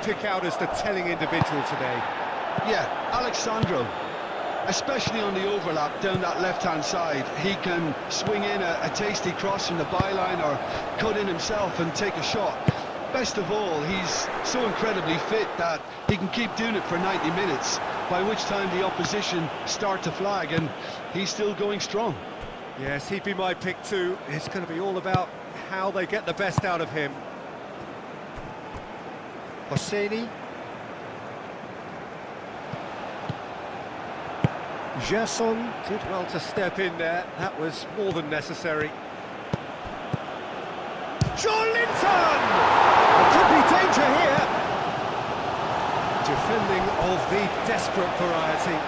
pick out as the telling individual today? Yeah, Alexandro. Especially on the overlap down that left-hand side. He can swing in a tasty cross from the byline or cut in himself and take a shot. Best of all, he's so incredibly fit that he can keep doing it for 90 minutes, by which time the opposition start to flag, and he's still going strong. Yes, he'd be my pick too. It's going to be all about how they get the best out of him. Hosseini. Gerson did well to step in there. That was more than necessary. Joelinton! There could be danger here. Defending of the desperate variety.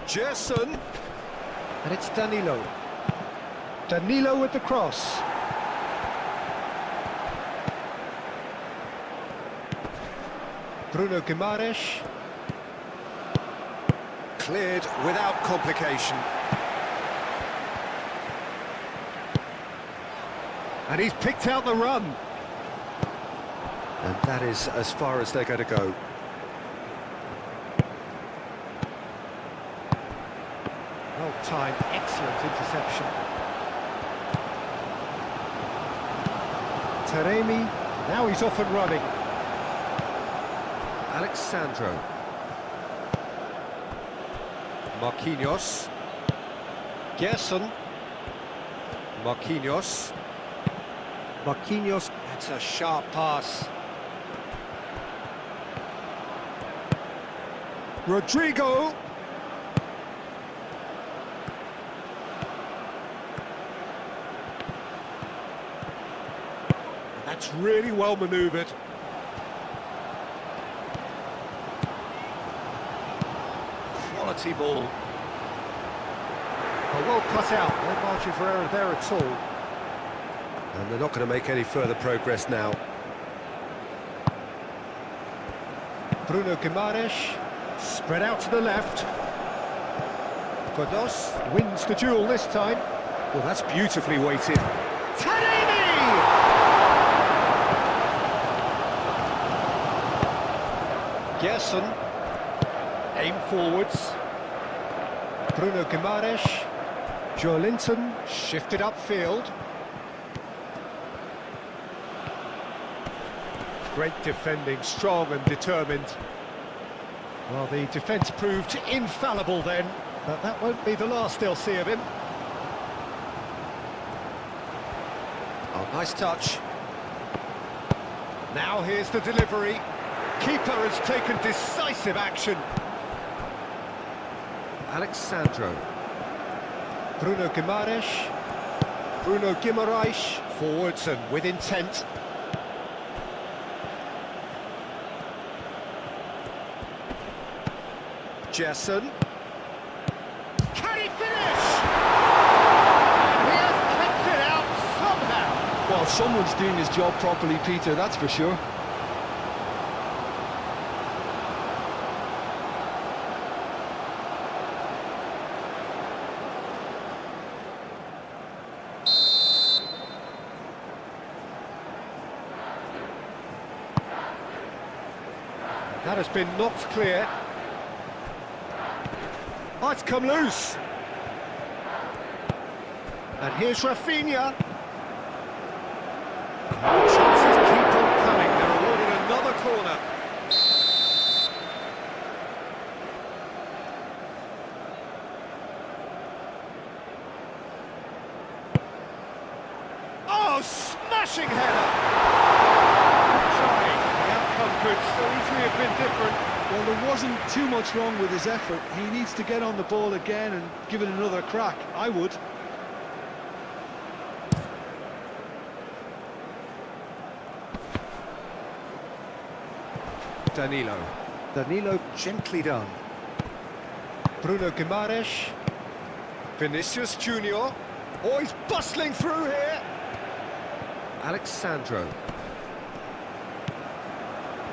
Gerson. And it's Danilo. Danilo with the cross. Bruno Guimaraes. Cleared without complication. And he's picked out the run. And that is as far as they're going to go. Well-timed, excellent interception. Taremi, now he's off and running. Alexandro. Marquinhos. Gerson. Marquinhos. Marquinhos, that's a sharp pass. Rodrigo. That's really well manoeuvred. Quality ball. Well cut out, no margin for error there at all. And they're not going to make any further progress now. Bruno Guimaraes, spread out to the left. Godos wins the duel this time. Well, that's beautifully weighted. Taremi! Gerson, aim forwards. Bruno Guimaraes, Joelinton, shifted upfield. Great defending, strong and determined. Well, the defence proved infallible then, but that won't be the last they'll see of him. Oh, nice touch. Now here's the delivery. Keeper has taken decisive action. Alexandro. Bruno Guimaraes. Bruno Guimaraes. Forwards and with intent. Gerson. Can he finish? And he has kept it out somehow. Well, someone's doing his job properly, Peter, that's for sure. That has been knocked clear. Oh, it's come loose. And here's Rafinha. The chances keep on coming. They're awarded another corner. Oh, smashing header. Trying. The outcome could so easily have been different. Well, there wasn't too much wrong with his effort. He needs to get on the ball again and give it another crack. I would. Danilo. Danilo gently done. Bruno Guimaraes. Vinicius Junior. Oh, he's bustling through here. Alexandro.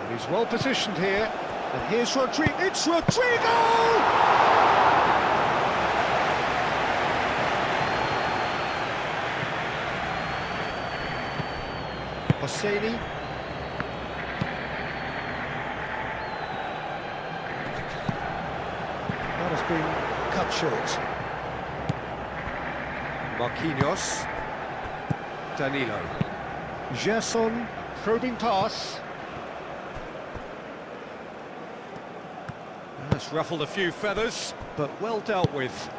And he's well positioned here. And here's Rodrigo. It's Rodrigo! Hosseini. That has been cut short. Marquinhos. Danilo. Gerson, probing pass. That's ruffled a few feathers, but well dealt with.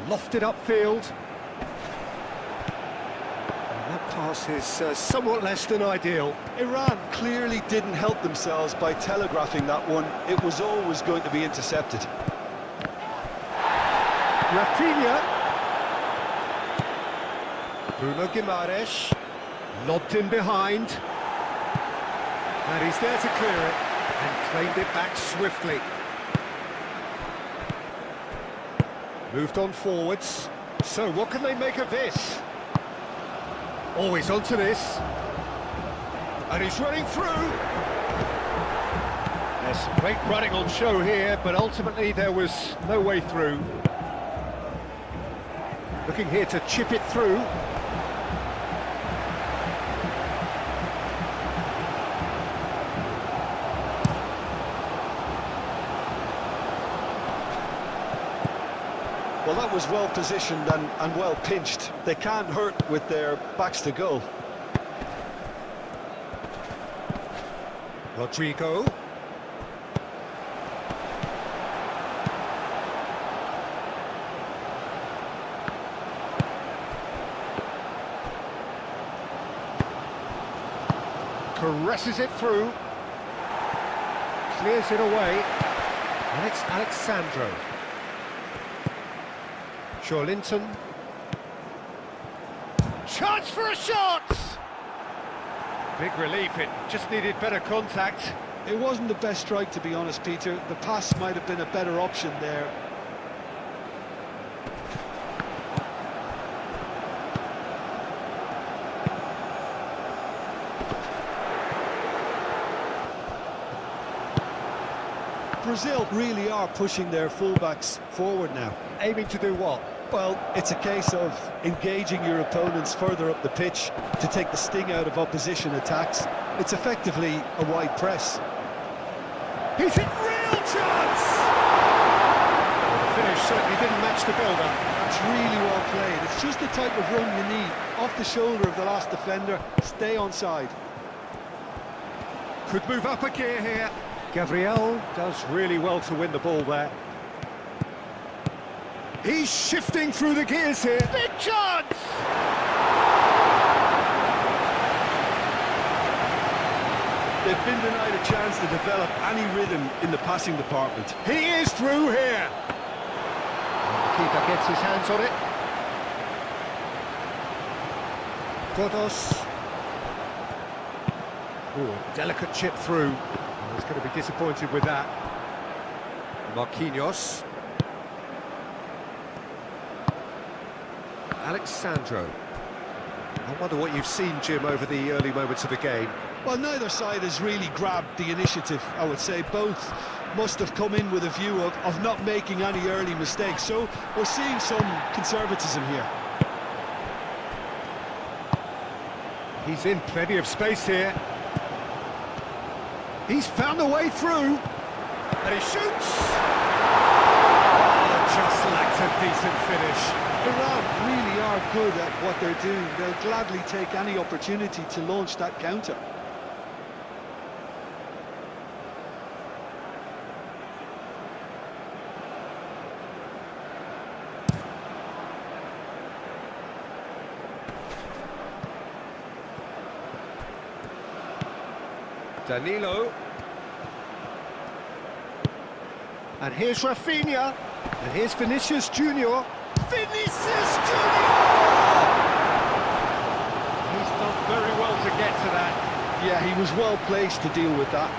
Lofted upfield. And that pass is somewhat less than ideal. Iran clearly didn't help themselves by telegraphing that one. It was always going to be intercepted. Rafinha. Bruno Guimaraes. Lobbed in behind. And he's there to clear it. And claimed it back swiftly. Moved on forwards. So what can they make of this? Always onto this. And he's running through. There's some great running on show here, but ultimately there was no way through. Looking here to chip it through. Well, that was well positioned and well pinched. They can't hurt with their backs to goal. Rodrigo. Caresses it through. Clears it away. And it's Alexandro. Linton. Chance for a shot! Big relief, it just needed better contact. It wasn't the best strike, to be honest, Peter. The pass might have been a better option there. Brazil really are pushing their fullbacks forward now. Aiming to do what? Well, it's a case of engaging your opponents further up the pitch to take the sting out of opposition attacks. It's effectively a wide press. He's in real chance! Well, the finish certainly didn't match the build-up. That's really well played. It's just the type of run you need. Off the shoulder of the last defender, stay onside. Could move up a gear here. Gabriel does really well to win the ball there. He's shifting through the gears here. Big chance! They've been denied a chance to develop any rhythm in the passing department. He is through here. And the keeper gets his hands on it. Godos. Oh, delicate chip through. He's going to be disappointed with that. Marquinhos. Alexandro. I wonder what you've seen, Jim, over the early moments of the game. Well, neither side has really grabbed the initiative, I would say. Both must have come in with a view of not making any early mistakes. So we're seeing some conservatism here. He's in plenty of space here. He's found a way through. And he shoots! Oh, just lacked a decent finish. Iran really are good at what they're doing. They'll gladly take any opportunity to launch that counter. Danilo. And here's Rafinha. And here's Vinicius Junior. Vinicius Junior! He's done very well to get to that. Yeah, he was well placed to deal with that.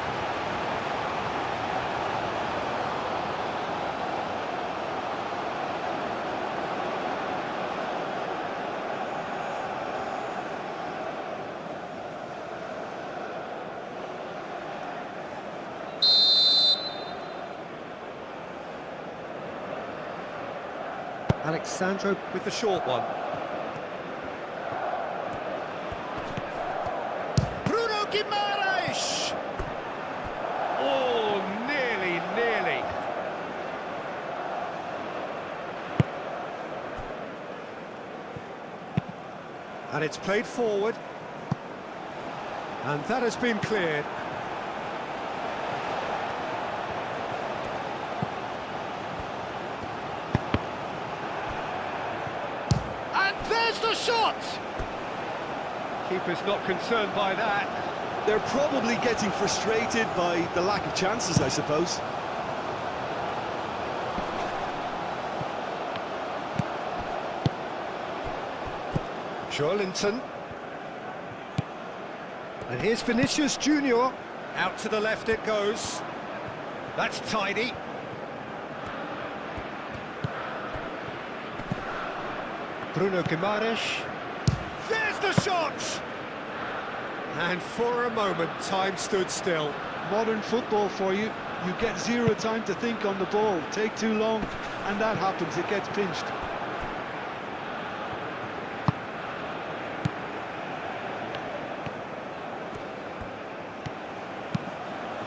Alexandro with the short one. Bruno Guimaraes! Oh, nearly. And it's played forward. And that has been cleared. And there's the shot! Keeper's not concerned by that. They're probably getting frustrated by the lack of chances, I suppose. Joelinton. And here's Vinicius Junior. Out to the left it goes. That's tidy. Bruno Guimaraes. There's the shot! And for a moment, time stood still. Modern football for you. You get zero time to think on the ball. Take too long, and that happens. It gets pinched.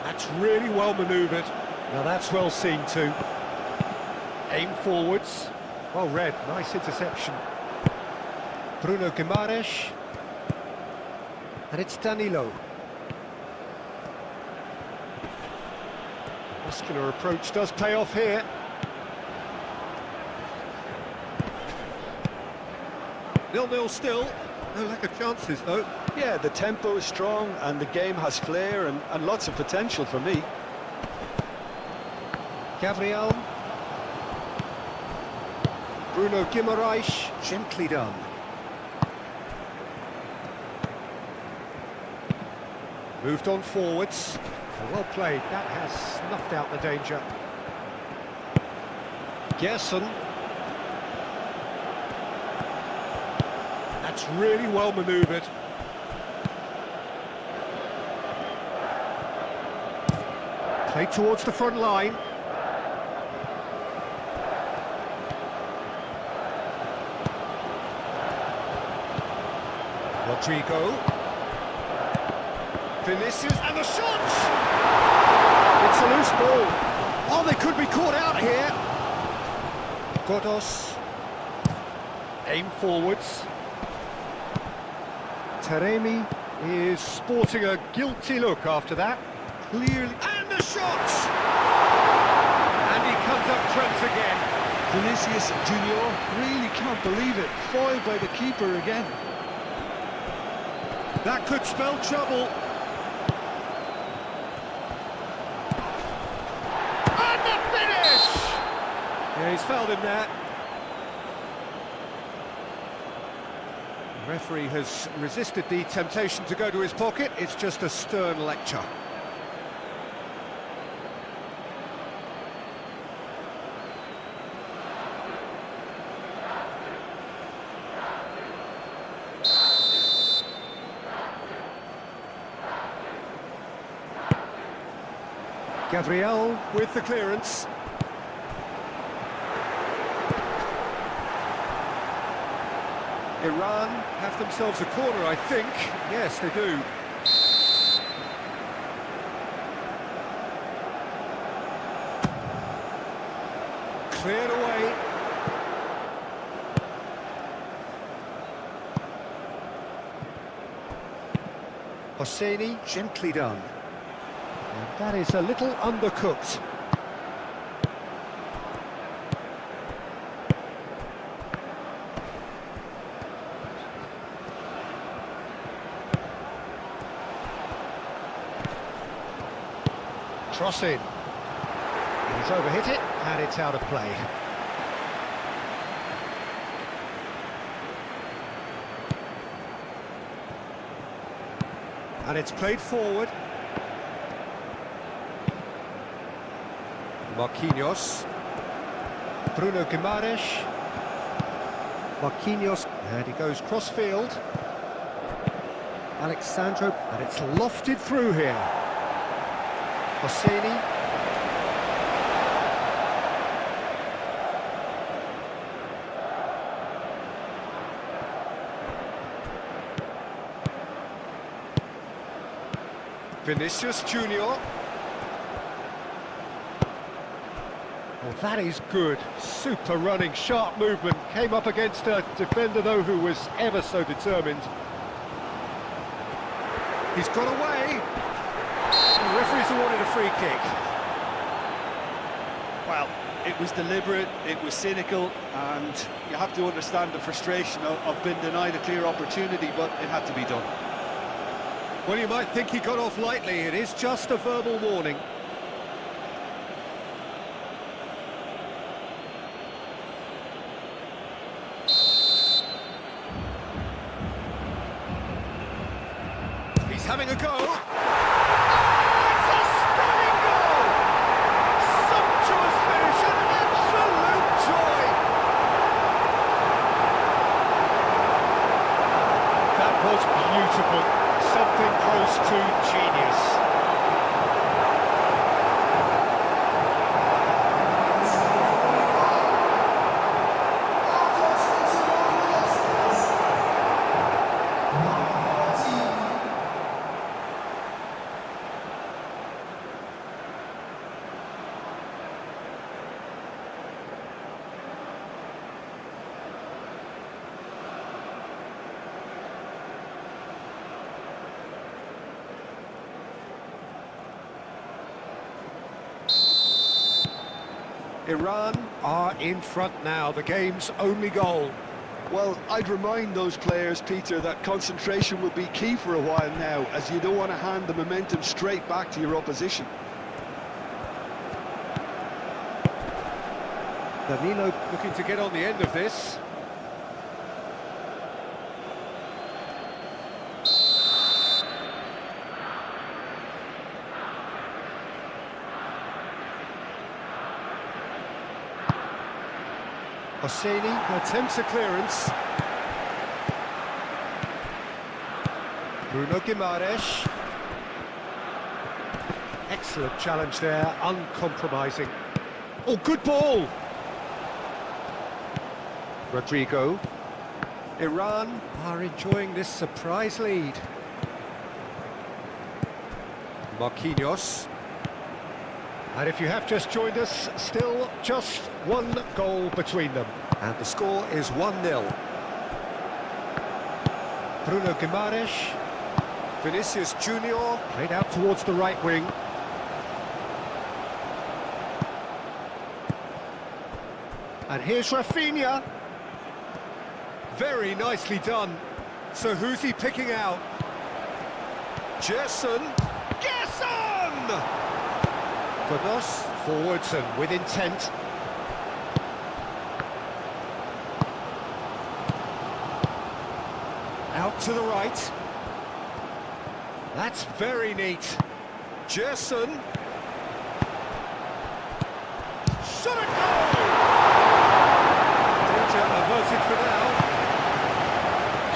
That's really well manoeuvred. Now that's well seen too. Aim forwards. Well read, nice interception. Bruno Guimaraes. And it's Danilo. Muscular approach does pay off here. Nil-nil still. No lack of chances though. Yeah, the tempo is strong and the game has flair and lots of potential for me. Gabriel. Bruno Guimaraes. Gently done. Moved on forwards. Well played. That has snuffed out the danger. Gerson. That's really well manoeuvred. Played towards the front line. Rodrigo. Vinicius, and the shot! It's a loose ball. Oh, they could be caught out here. Godos. Aim forwards. Taremi is sporting a guilty look after that. Clearly. And the shot! And he comes up trumps again. Vinicius Junior really can't believe it. Foiled by the keeper again. That could spell trouble. And the finish! Yeah, he's fouled him there. The referee has resisted the temptation to go to his pocket. It's just a stern lecture. Gabriel with the clearance. Iran have themselves a corner, I think. Yes, they do. Cleared away. Hosseini, gently done. And that is a little undercooked. Cross in. He's overhit it, and it's out of play. And it's played forward. Marquinhos. Bruno Guimaraes. Marquinhos. And he goes cross-field. Alexandro. And it's lofted through here. Hosseini. Vinicius Junior. Well, that is good. Super running, sharp movement. Came up against a defender, though, who was ever so determined. He's got away. The referee's awarded a free kick. Well, it was deliberate, it was cynical, and you have to understand the frustration of being denied a clear opportunity, but it had to be done. Well, you might think he got off lightly. It is just a verbal warning. He's having a go. It's a stunning goal! Sumptuous finish, an absolute joy! That was beautiful. Something close to genius. Iran are in front now, the game's only goal. Well, I'd remind those players, Peter, that concentration will be key for a while now, as you don't want to hand the momentum straight back to your opposition. Danilo looking to get on the end of this. Hosseini attempts a clearance. Bruno Guimaraes. Excellent challenge there, uncompromising. Oh, good ball! Rodrigo. Iran are enjoying this surprise lead. Marquinhos. And if you have just joined us, still just one goal between them. And the score is 1-0. Bruno Guimaraes. Vinicius Junior played out towards the right wing. And here's Rafinha. Very nicely done. So who's he picking out? Gerson. Gerson! Goodness, forwards and with intent. Out to the right. That's very neat. Gerson. Shot a goal! Danger averted for now.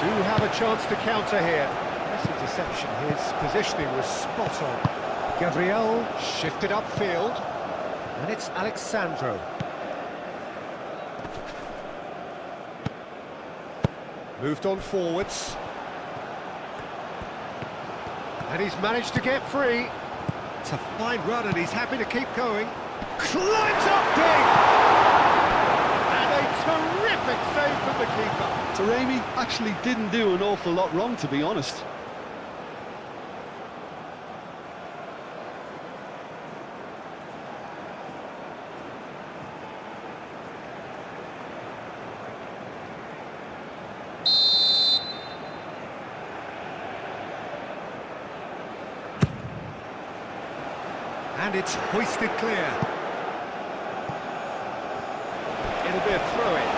Do have a chance to counter here. Nice interception. His positioning was spot on. Gabriel shifted upfield, and it's Alexandro. Moved on forwards. And he's managed to get free. It's a fine run, and he's happy to keep going. Climbs up big! And a terrific save from the keeper. Taremi actually didn't do an awful lot wrong, to be honest. And it's hoisted clear. It'll be a throw-in.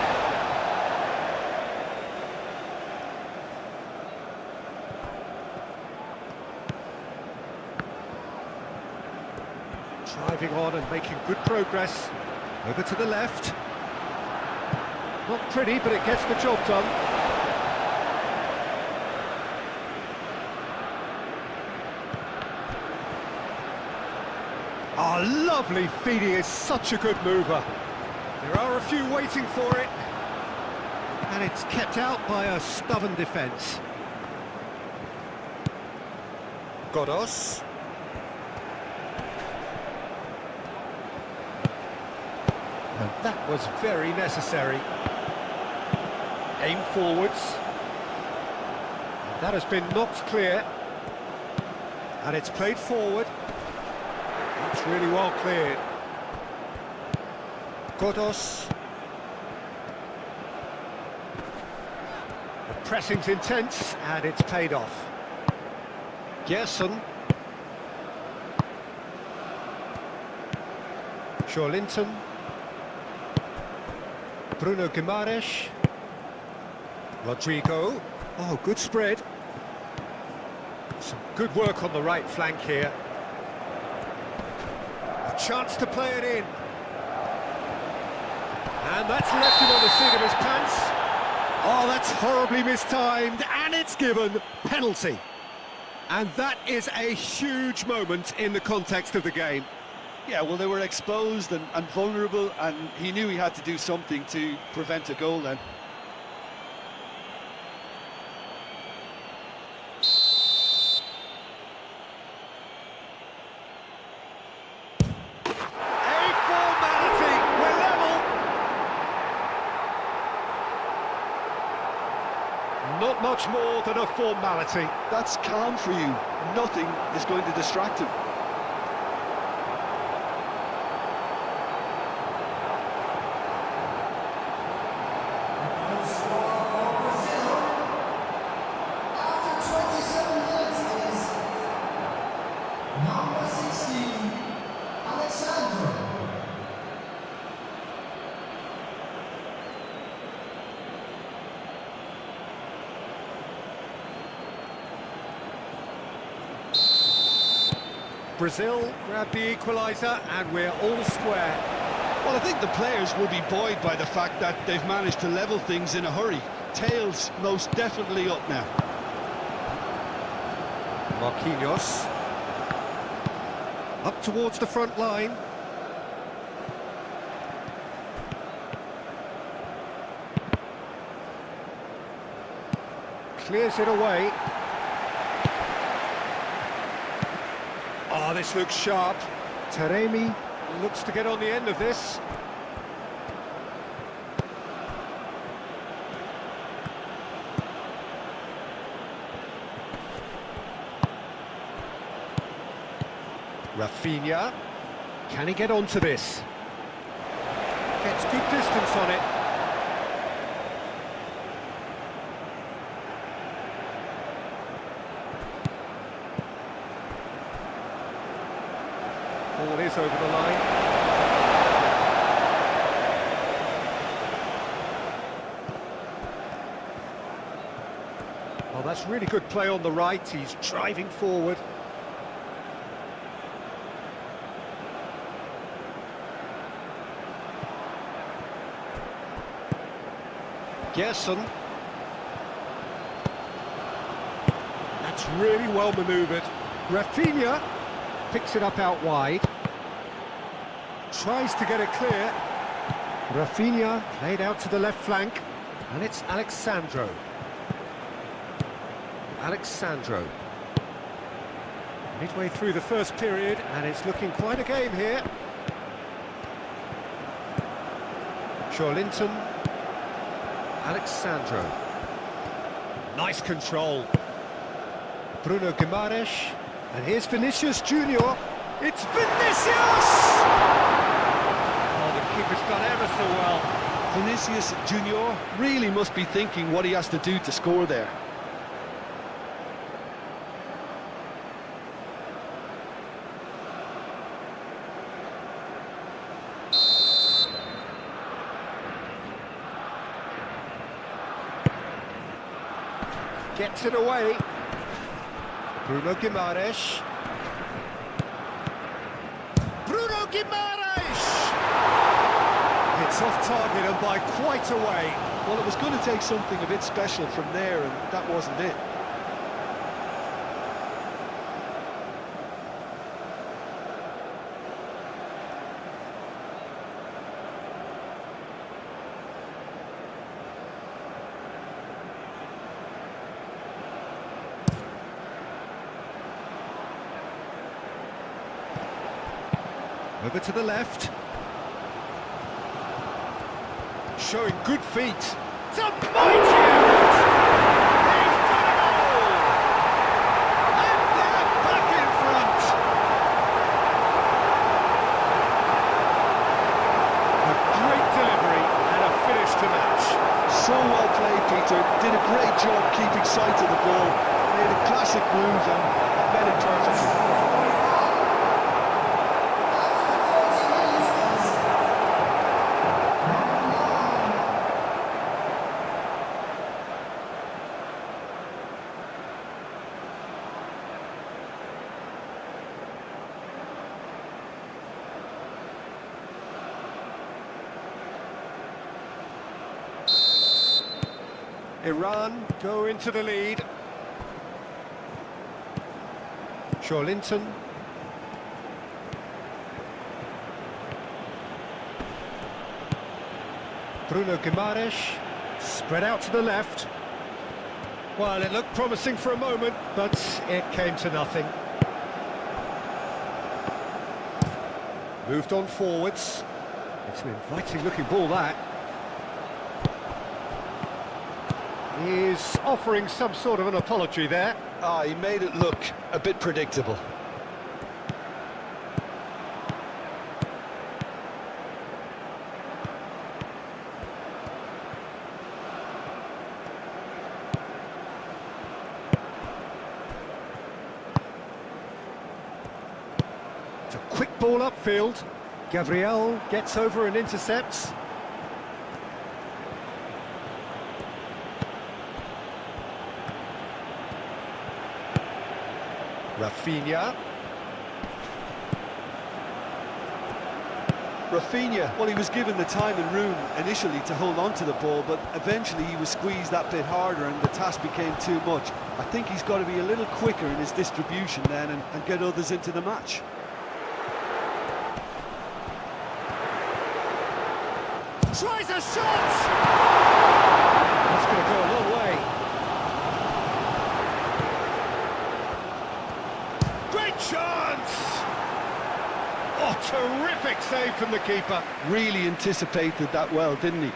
Driving on and making good progress. Over to the left. Not pretty, but it gets the job done. Oh, lovely feed. He is such a good mover. There are a few waiting for it. And it's kept out by a stubborn defence. Godos. And that was very necessary. Aim forwards. And that has been knocked clear. And it's played forward. That's really well cleared. Godos. The pressing's intense, and it's paid off. Gerson. Linton. Bruno Guimaraes. Rodrigo. Oh, good spread. Some good work on the right flank here. A chance to play it in. And that's left him on the seat of his pants. Oh, that's horribly mistimed, and it's given penalty. And that is a huge moment in the context of the game. Yeah, well, they were exposed and vulnerable, and he knew he had to do something to prevent a goal then. Not much more than a formality. That's calm for you. Nothing is going to distract him. Brazil grab the equaliser, and we're all square. Well, I think the players will be buoyed by the fact that they've managed to level things in a hurry. Tails most definitely up now. Marquinhos. Up towards the front line. Clears it away. Oh, this looks sharp. Taremi looks to get on the end of this. Rafinha. Can he get onto this? Gets good distance on it. Ball is over the line. Well, that's really good play on the right. He's driving forward. Gerson. That's really well manoeuvred. Rafinha picks it up out wide. Tries to get it clear. Rafinha played out to the left flank. And it's Alexandro. Midway through the first period, and it's looking quite a game here. Linton. Alexandro. Nice control. Bruno Guimaraes. And here's Vinicius Junior. It's Vinicius! Oh, the keeper's done ever so well. Vinicius Junior really must be thinking what he has to do to score there. Gets it away. Bruno Guimaraes. Bruno Guimaraes! It's off target and by quite a way. Well, it was going to take something a bit special from there, and that wasn't it. Over to the left. showing good feet. It's a mighty effort! He's got it all! And they're back in front! A great delivery and a finish to match. So well played, Peter. Did a great job keeping sight of the ball. Made a classic move and met it perfectly. Iran go into the lead. Linton. Bruno Guimaraes, spread out to the left. Well, it looked promising for a moment, but it came to nothing. Moved on forwards. It's an inviting looking ball, that. He's offering some sort of an apology there. He made it look a bit predictable. It's a quick ball upfield. Gabriel gets over and intercepts. Rafinha, well, he was given the time and room initially to hold on to the ball, but eventually he was squeezed that bit harder and the task became too much. I think he's got to be a little quicker in his distribution then and get others into the match. Tries a shot! That's going to go a long way. Great chance! Oh, terrific save from the keeper. Really anticipated that well, didn't he?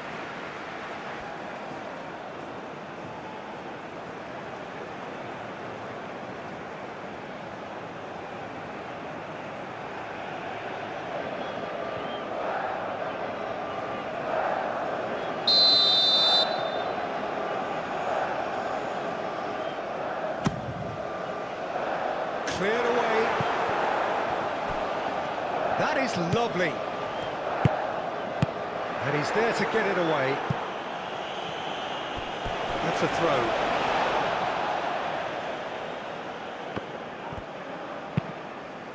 Cleared away. That is lovely. And he's there to get it away. That's a throw.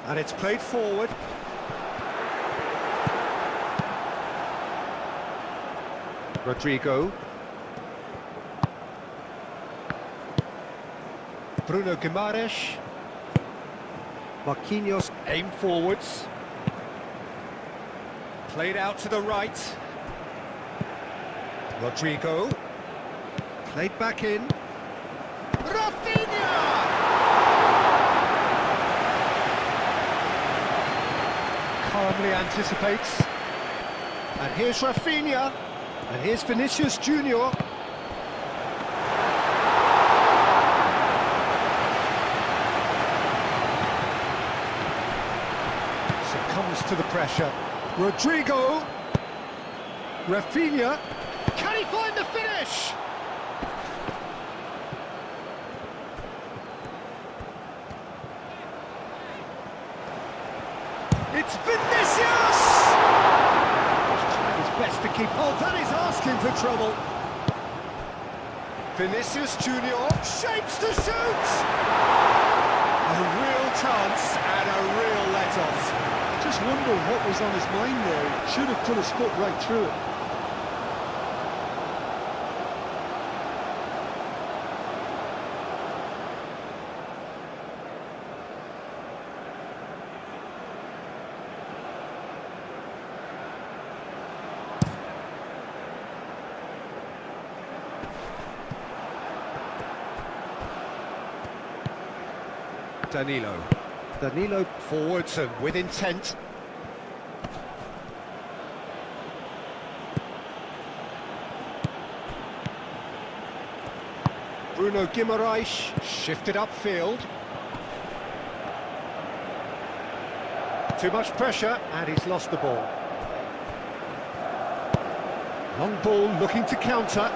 And it's played forward. Rodrigo. Bruno Guimaraes. Marquinhos aim forwards. Played out to the right. Rodrigo. Played back in. Rafinha! Calmly anticipates. And here's Rafinha. And here's Vinicius Junior. Succumbs to the pressure. Rodrigo. Rafinha. Can he find the finish? It's Vinicius! He's trying his best to keep hold. That is asking for trouble. Vinicius Junior shapes to shoot! A real chance and a real let-off. Just wonder what was on his mind there. He should have put his foot right through it. Danilo forwards and with intent. Bruno Guimaraes shifted upfield. Too much pressure, and he's lost the ball. Long ball looking to counter.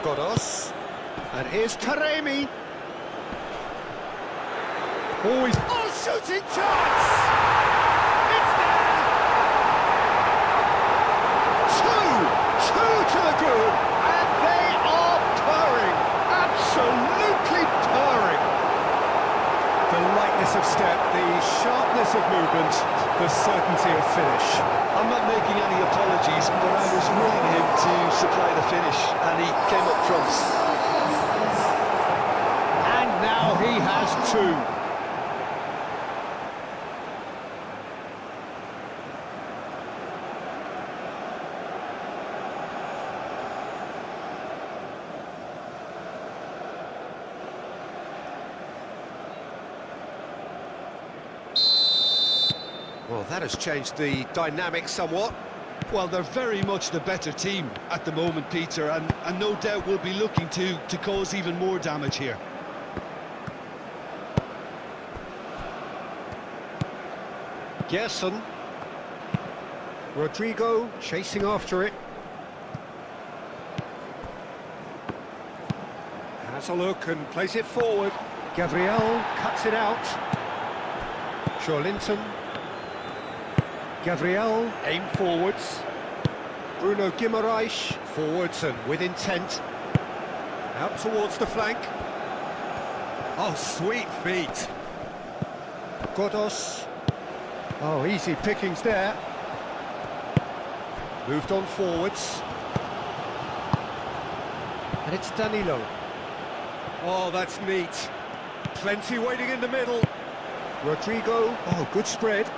Godos. And here's Taremi. Oh, he's... Oh, shooting chance! It's there! Two to the good, and they are purring. Absolutely purring. The lightness of step, the sharpness of movement, the certainty of finish. I'm not making any apologies, but I was wanting him to supply the finish, and he came up trumps. And now he has two. Well, that has changed the dynamic somewhat. Well, they're very much the better team at the moment, Peter, and no doubt will be looking to cause even more damage here. Gerson. Rodrigo chasing after it. Has a look and plays it forward. Gabriel cuts it out. Linton. Gabriel, aim forwards. Bruno Guimaraes, forwards and with intent. Out towards the flank. Oh, sweet feet. Godos. Oh, easy pickings there. Moved on forwards. And it's Danilo. Oh, that's neat. Plenty waiting in the middle. Rodrigo. Oh, good spread.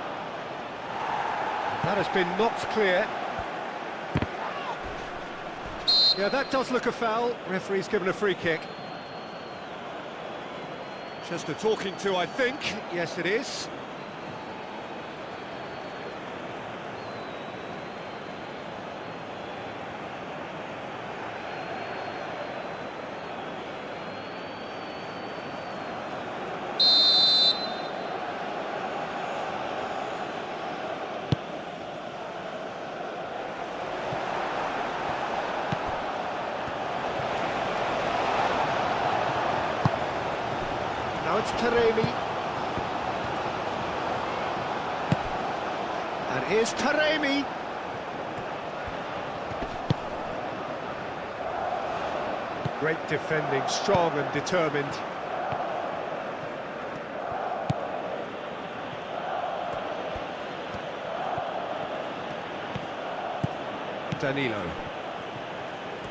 That has been knocked clear. Yeah, that does look a foul. Referee's given a free kick. Just a talking to, I think. Yes, it is. Now it's Taremi. And here's Taremi. Great defending, strong and determined. Danilo.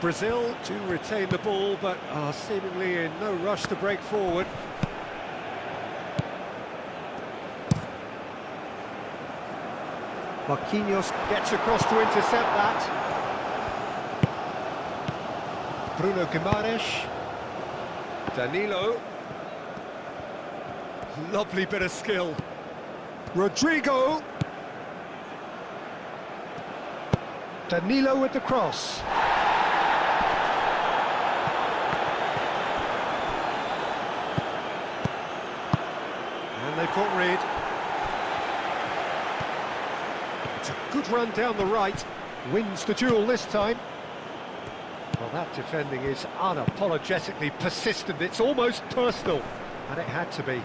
Brazil to retain the ball, but are seemingly in no rush to break forward. Marquinhos gets across to intercept that. Bruno Guimaraes. Danilo. Lovely bit of skill. Rodrigo. Danilo with the cross. And they've got rid. It's a good run down the right. Wins the duel this time. Well, that defending is unapologetically persistent. It's almost personal. And it had to be.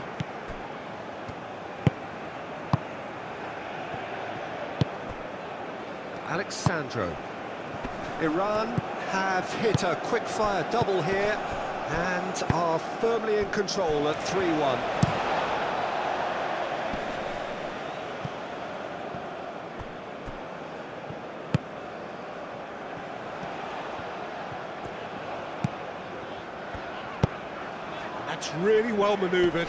Alexandro. Iran have hit a quick-fire double here and are firmly in control at 3-1. That's really well manoeuvred.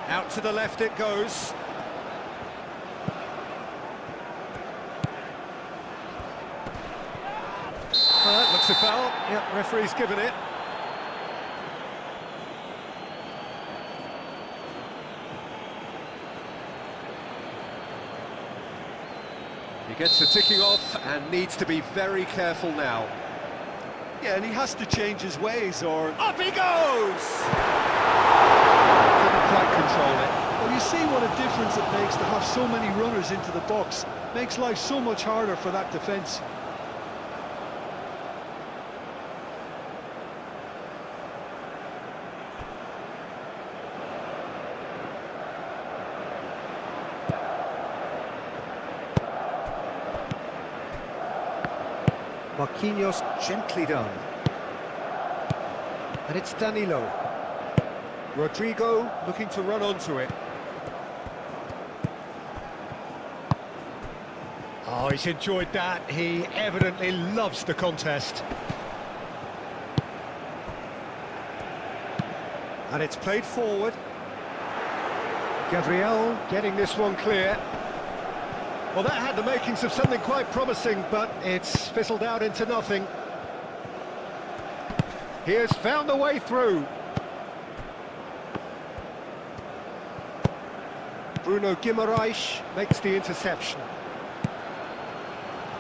Out to the left it goes. That looks a foul. Yep, referee's given it. He gets the ticking off and needs to be very careful now. Yeah, and he has to change his ways or... Up he goes! Couldn't quite control it. Well, you see what a difference it makes to have so many runners into the box. Makes life so much harder for that defence. Marquinhos gently done. And it's Danilo. Rodrigo looking to run onto it. Oh, he's enjoyed that. He evidently loves the contest. And it's played forward. Gabriel getting this one clear. Well, that had the makings of something quite promising, but it's fizzled out into nothing. He has found a way through. Bruno Guimaraes makes the interception.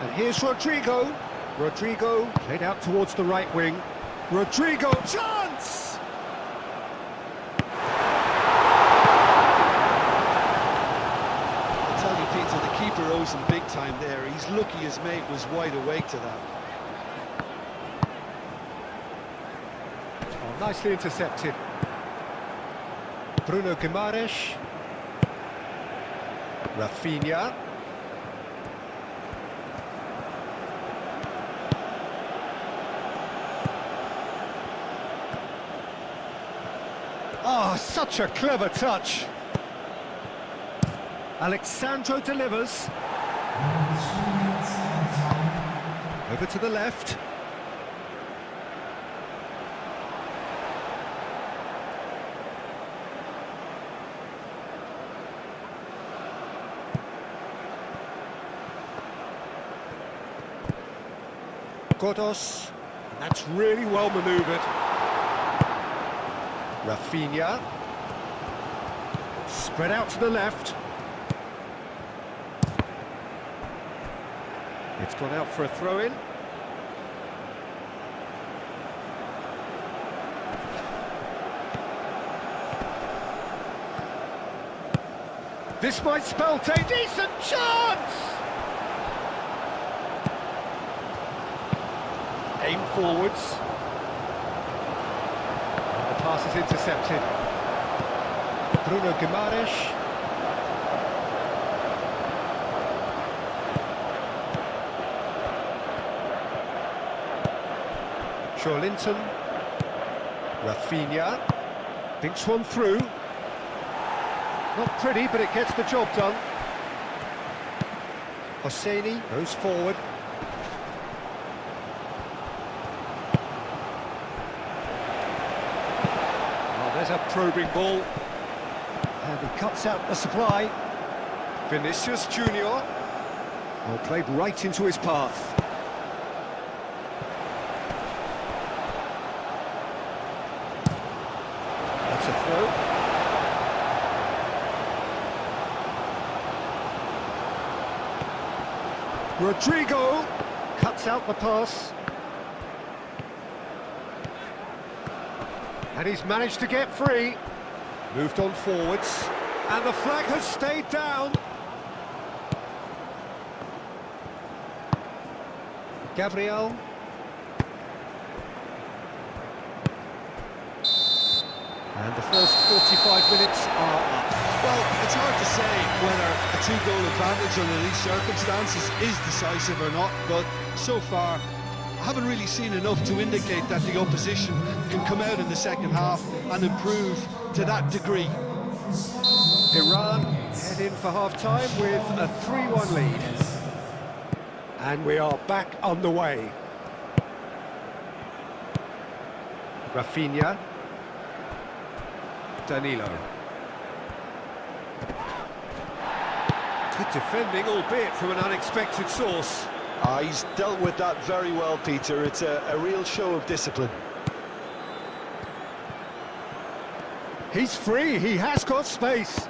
And here's Rodrigo. Rodrigo played out towards the right wing. Rodrigo, chance! Keeper owes him big time there. He's lucky his mate was wide awake to that. Oh, nicely intercepted. Bruno Guimaraes. Rafinha. Oh, such a clever touch. Alexandro delivers. Over to the left. Godos. And that's really well manoeuvred. Rafinha. Spread out to the left. It's gone out for a throw-in. This might spell a decent chance! Aim forwards. And the pass is intercepted. Bruno Guimaraes. Linton, Rafinha, thinks one through. Not pretty, but it gets the job done. Hosseini goes forward. Oh, there's a probing ball. And he cuts out the supply. Vinicius Junior. Well, played right into his path. Rodrigo cuts out the pass. And he's managed to get free. Moved on forwards. And the flag has stayed down. Gabriel. And the first 45 minutes are up. Well, it's hard to say whether a two-goal advantage under these circumstances is decisive or not, but so far I haven't really seen enough to indicate that the opposition can come out in the second half and improve to that degree. Iran head in for half-time with a 3-1 lead. And we are back on the way. Rafinha. Danilo. Good defending, albeit from an unexpected source. He's dealt with that very well, Peter. It's a real show of discipline. He's free, he has got space.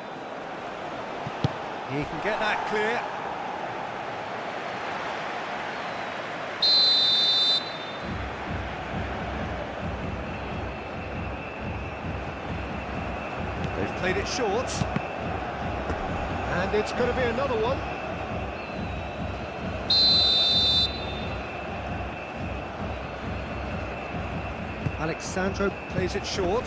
He can get that clear. Played it short. And it's going to be another one. Alexandro plays it short.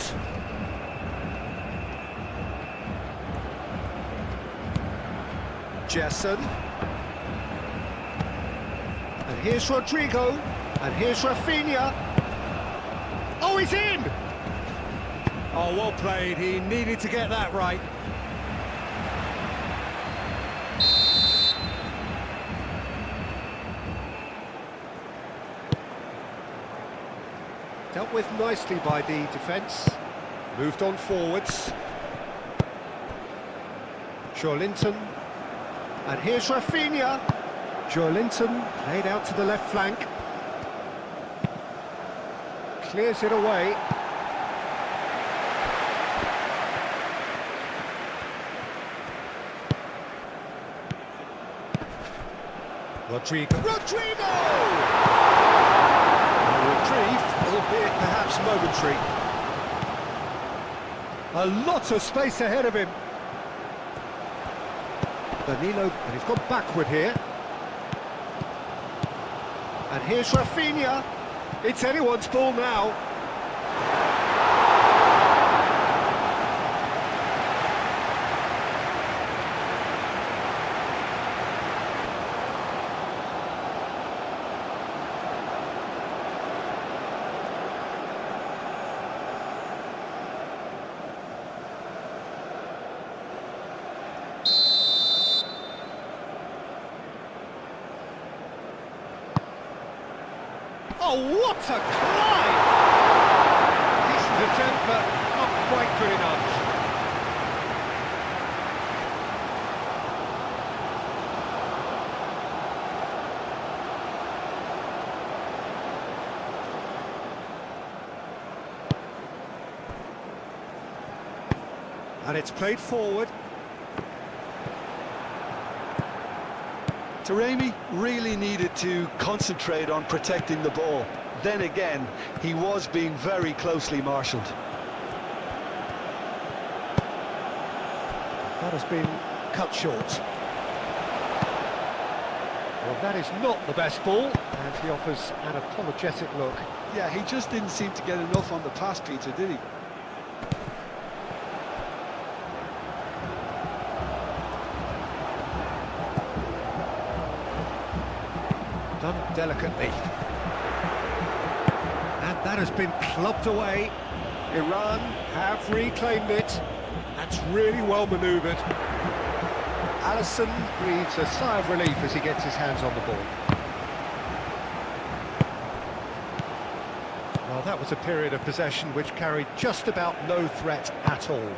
Jesson. And here's Rodrigo. And here's Rafinha. Oh, he's in! Oh, well played. He needed to get that right. Dealt with nicely by the defence. Moved on forwards. Joelinton. And here's Rafinha. Joelinton played out to the left flank. Clears it away. Rodrigo! Retrieved, albeit perhaps momentary. A lot of space ahead of him. Danilo, and he's gone backward here. And here's Rafinha. It's anyone's ball now. Oh, what a climb! Decent attempt, but not quite good enough. And it's played forward. Taremi really needed to concentrate on protecting the ball. Then again, he was being very closely marshalled. That has been cut short. Well, that is not the best ball, and he offers an apologetic look. Yeah, he just didn't seem to get enough on the pass, Peter, did he? Done delicately. And that has been clubbed away. Iran have reclaimed it. That's really well manoeuvred. Alisson breathes a sigh of relief as he gets his hands on the ball. Well, that was a period of possession which carried just about no threat at all.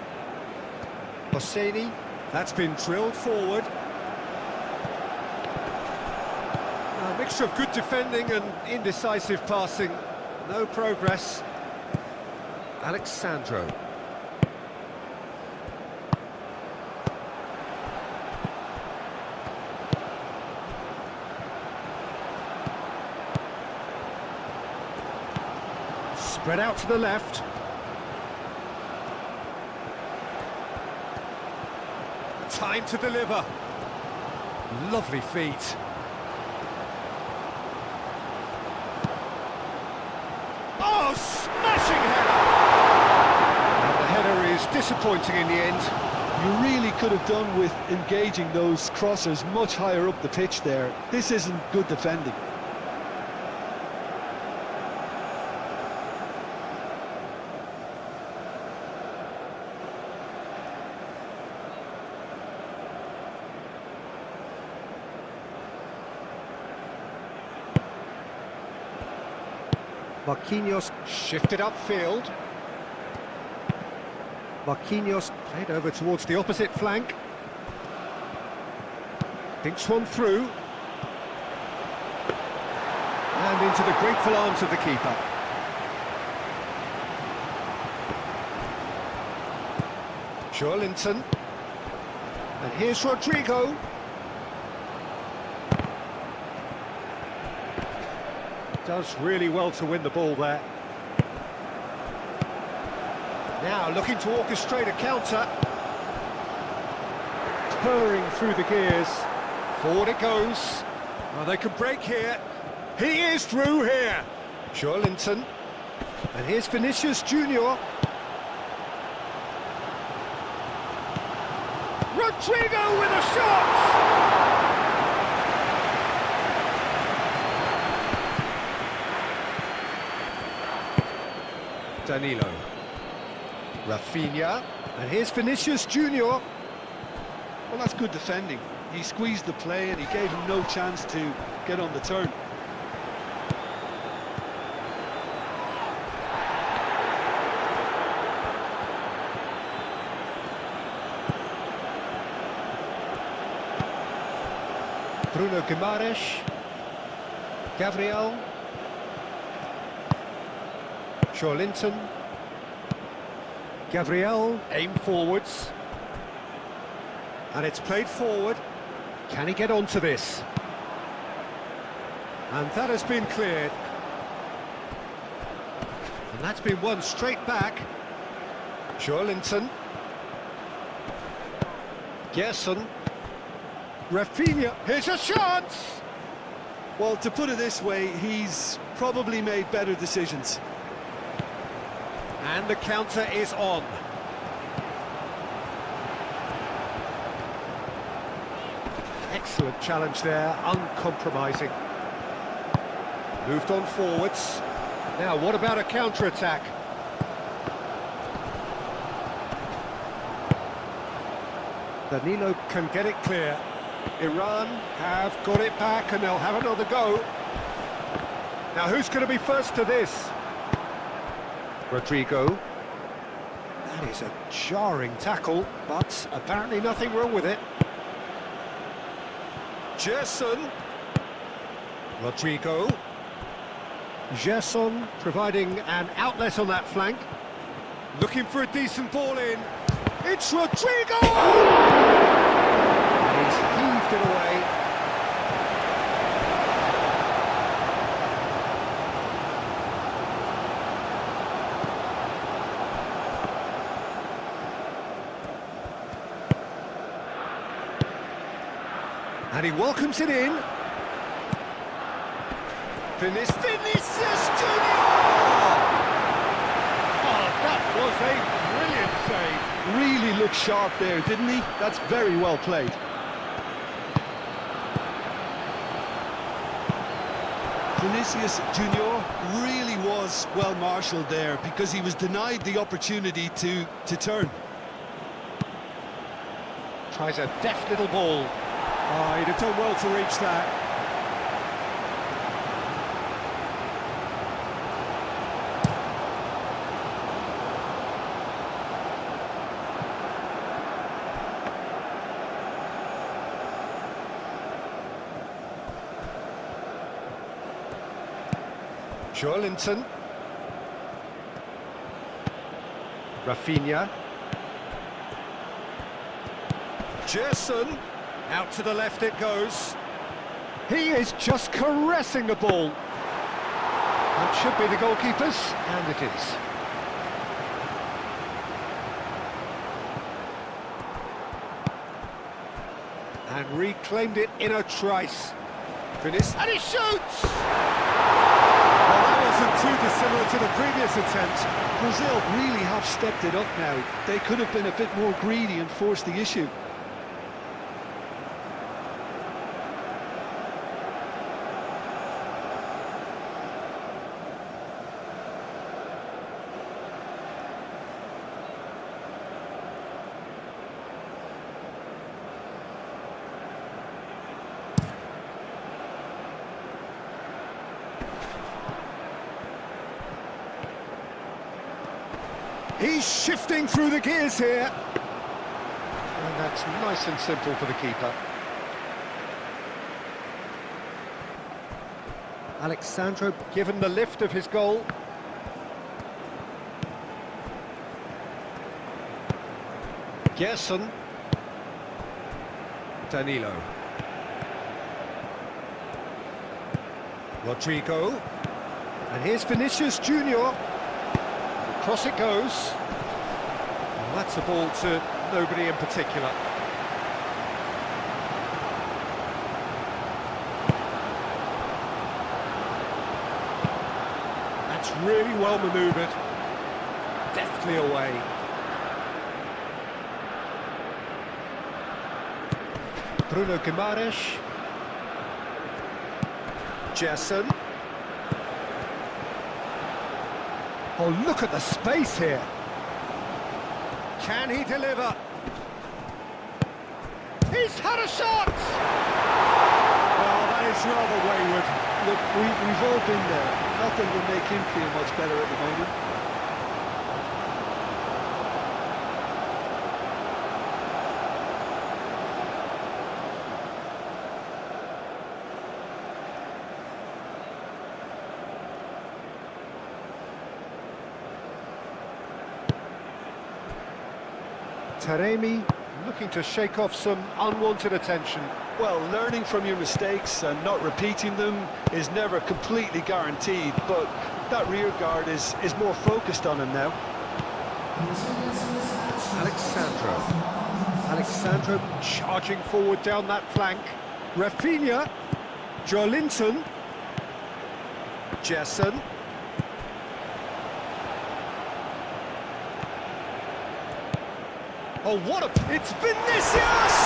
Hosseini, that's been drilled forward. A mixture of good defending and indecisive passing. No progress. Alexandro. Spread out to the left. Time to deliver. Lovely feet. Oh, smashing header! And the header is disappointing in the end. You really could have done with engaging those crossers much higher up the pitch there. This isn't good defending. Marquinhos shifted upfield. Marquinhos played over towards the opposite flank. Thinks one through. And into the grateful arms of the keeper. Joelinton. And here's Rodrigo. Does really well to win the ball there. Now looking to orchestrate a counter. Purring through the gears. Forward it goes. Oh, they can break here. He is through here. Linton. And here's Vinicius Junior. Rodrigo with a shot! Danilo. Rafinha. And here's Vinicius Junior. Well, that's good defending. He squeezed the play and he gave him no chance to get on the turn. Bruno Guimaraes. Gabriel. Linton. Gabriel, aim forwards. And it's played forward. Can he get onto this? And that has been cleared. And that's been won straight back. Linton. Gerson. Rafinha, here's a chance! Well, to put it this way, he's probably made better decisions. And the counter is on. Excellent challenge there, uncompromising. Moved on forwards. Now, what about a counter-attack? Danilo can get it clear. Iran have got it back and they'll have another go. Now, who's going to be first to this? Rodrigo. That is a jarring tackle, but apparently nothing wrong with it. Gerson. Rodrigo. Gerson providing an outlet on that flank. Looking for a decent ball in. It's Rodrigo! And he's heaved it away. And he welcomes it in. Vinicius Junior! Oh, that was a brilliant save. Really looked sharp there, didn't he? That's very well played. Vinicius Junior really was well marshalled there because he was denied the opportunity to turn. Tries a deft little ball. Oh, he'd have done well to reach that. Linton. Rafinha. Gerson. Out to the left it goes. He is just caressing the ball. That should be the goalkeeper's, and it is. And reclaimed it in a trice. Finished, and he shoots! Well, that wasn't too dissimilar to the previous attempt. Brazil really have stepped it up now. They could have been a bit more greedy and forced the issue. He's shifting through the gears here. And that's nice and simple for the keeper. Alexandro given the lift of his goal. Gerson. Danilo. Rodrigo. And here's Vinicius Junior. Across it goes. gets the ball to nobody in particular. That's really well manoeuvred. Deftly away. Bruno Guimaraes. Gerson. Oh, look at the space here. Can he deliver? He's had a shot! Oh, that is rather wayward. Look, we've all been there. Nothing will make him feel much better at the moment. Taremi looking to shake off some unwanted attention. Well, learning from your mistakes and not repeating them is never completely guaranteed, but that rear guard is more focused on him now. Alexandro charging forward down that flank. Rafinha. Joelinton. Gerson. Oh, what a... It's Vinicius!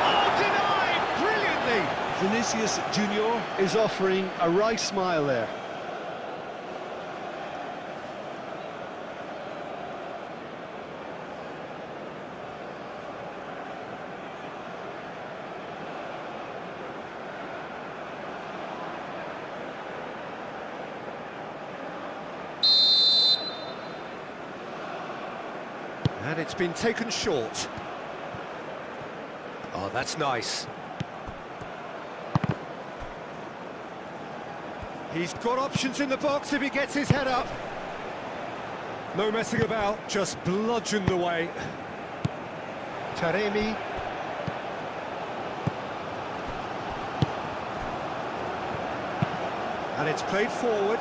Oh, denied brilliantly! Vinicius Junior is offering a right smile there. And it's been taken short. Oh, that's nice. He's got options in the box if he gets his head up. No messing about, just bludgeoned away. Taremi. And it's played forward.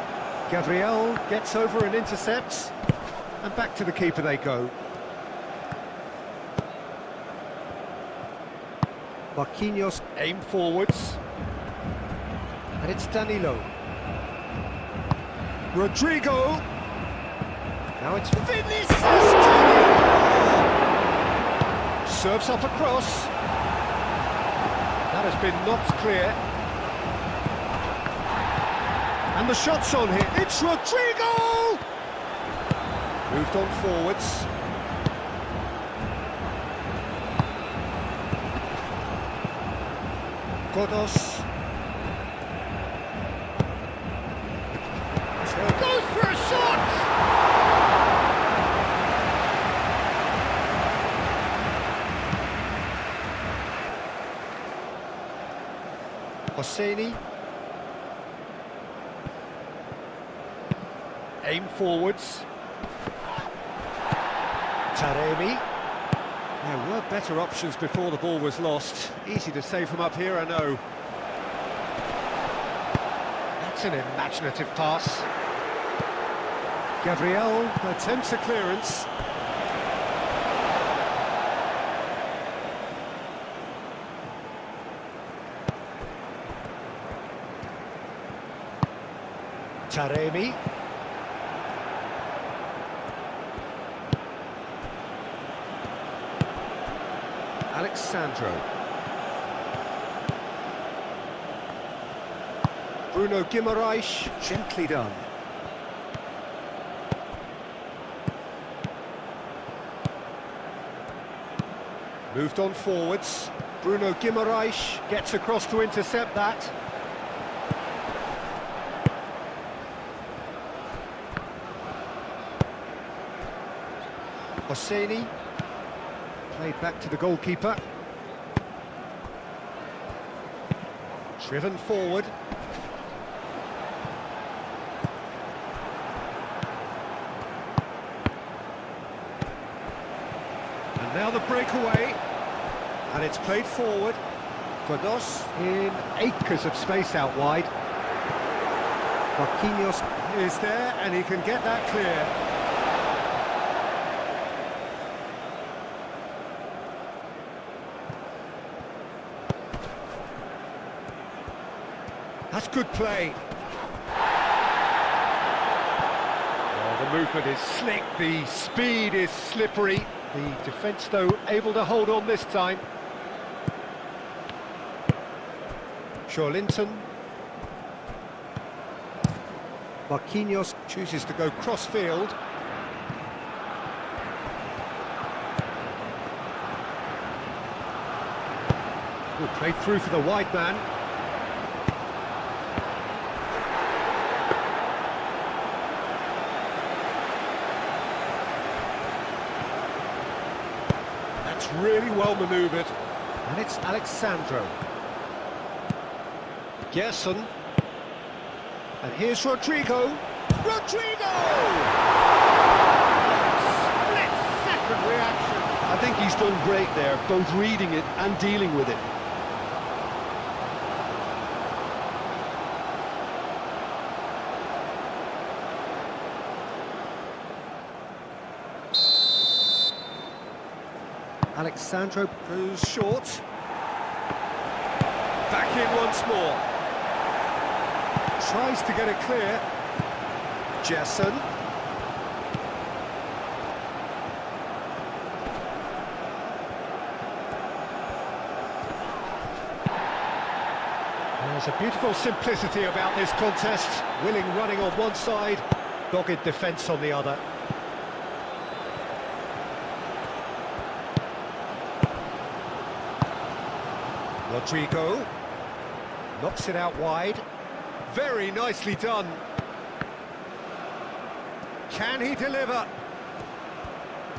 Gabriel gets over and intercepts. And back to the keeper they go. Marquinhos aim forwards. And it's Danilo. Rodrigo. Now it's Vinicius Junior. Serves up across. That has been knocked clear. And the shot's on here. It's Rodrigo! Moved on forwards. Godos. Goes for a shot! Hosseini. Aim forwards. Taremi. There were better options before the ball was lost. Easy to save from up here, I know. That's an imaginative pass. Gabriel attempts a clearance. Taremi. Alexandro. Bruno Guimaraes, gently done. Moved on forwards. Bruno Guimaraes gets across to intercept that. Hosseini. Played back to the goalkeeper. Driven forward. And now the breakaway. And it's played forward. Godos in acres of space out wide. Marquinhos is there and he can get that clear. That's good play. Oh, the movement is slick, the speed is slippery. The defence, though, able to hold on this time. Linton. Marquinhos chooses to go cross-field. Good play through for the wide man. That's really well manoeuvred. And it's Alexandro. Gerson. And here's Rodrigo. Rodrigo! Split-second reaction. I think he's done great there, both reading it and dealing with it. Alexandro goes short. Back in once more. Tries to get it clear. Gerson. There's a beautiful simplicity about this contest. Willing running on one side, dogged defence on the other. Rodrigo knocks it out wide. Very nicely done. Can he deliver?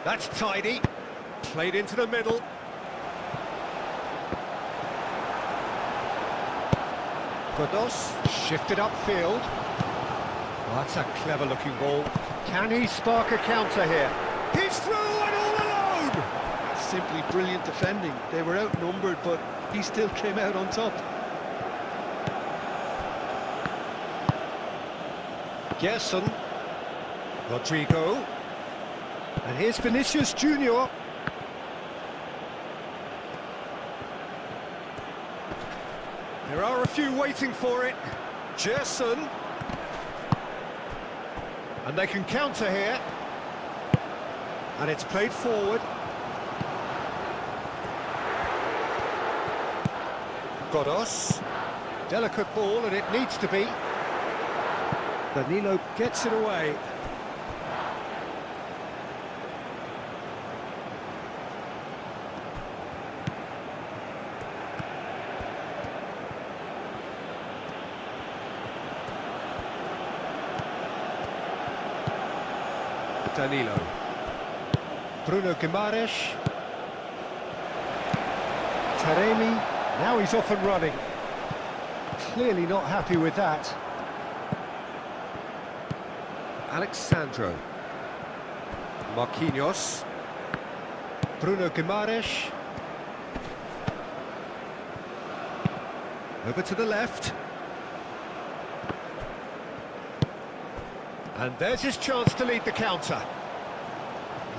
That's tidy. Played into the middle. Godos shifted upfield. Oh, that's a clever-looking ball. Can he spark a counter here? He's through and all alone! That's simply brilliant defending. They were outnumbered, but he still came out on top. Gerson. Rodrigo. And here's Vinicius Junior. There are a few waiting for it. Gerson. And they can counter here. And it's played forward. Godos. Delicate ball, and it needs to be. Danilo gets it away. Danilo. Bruno Guimaraes. Taremi. Now he's off and running. Clearly not happy with that. Alexandro. Marquinhos. Bruno Guimaraes. Over to the left. And there's his chance to lead the counter.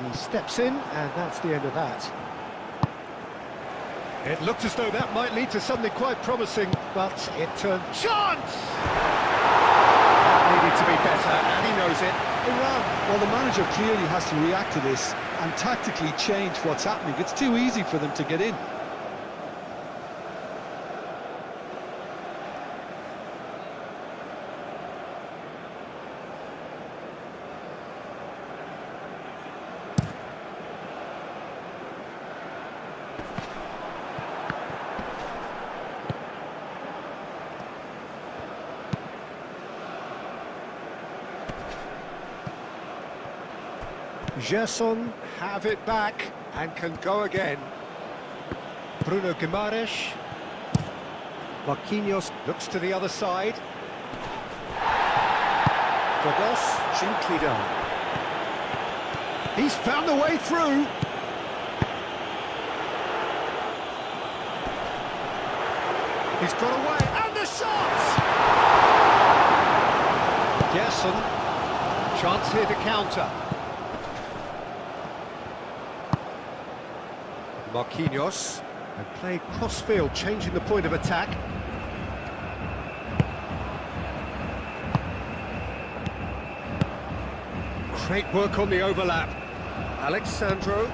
He steps in, and that's the end of that. It looked as though that might lead to something quite promising, but it turned... Chance! That needed to be better, and he knows it. Iran, well, the manager clearly has to react to this and tactically change what's happening. It's too easy for them to get in. Gerson have it back and can go again. Bruno Guimaraes. Marquinhos looks to the other side. Godos, gently done. He's found a way through. He's got away, and the shot! Gerson, chance here to counter. Marquinhos, and play cross-field, changing the point of attack. Great work on the overlap. Alexandro,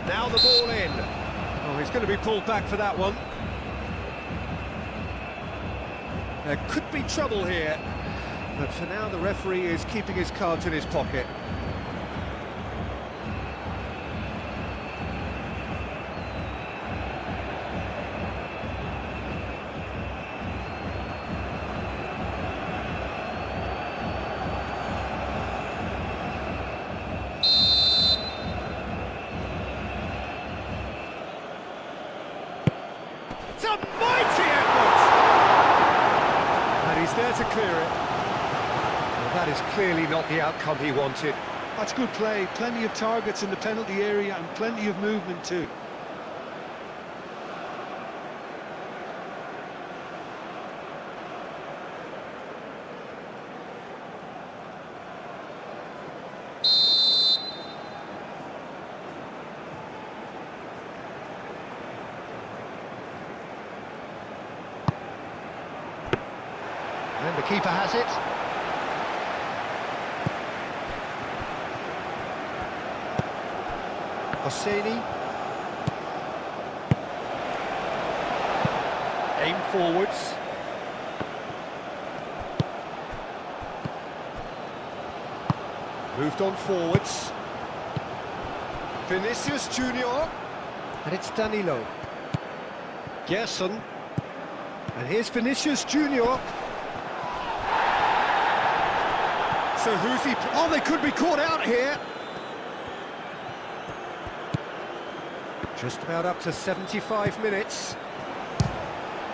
now the ball in. Oh, he's going to be pulled back for that one. There could be trouble here, but for now the referee is keeping his cards in his pocket. It's a mighty effort! And he's there to clear it. Well, that is clearly not the outcome he wanted. That's good play. Plenty of targets in the penalty area and plenty of movement too. And the keeper has it. Hosseini. Aim forwards. Moved on forwards. Vinicius Junior. And it's Danilo. Gerson. And here's Vinicius Junior. So who's he? Oh, they could be caught out here. Just about up to 75 minutes.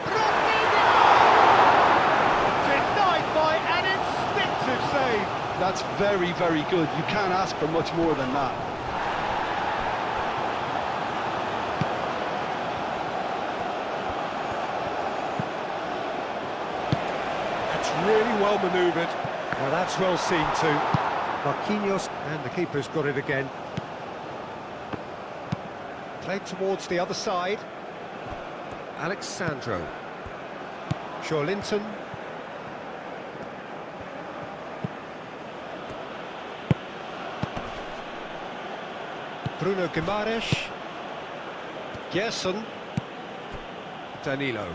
Denied by an instinctive save. That's very, very good. You can't ask for much more than that. That's really well manoeuvred. Well, that's well seen too. Marquinhos, and the keeper's got it again. Played towards the other side. Alexandro. Linton. Bruno Guimaraes. Gerson. Danilo.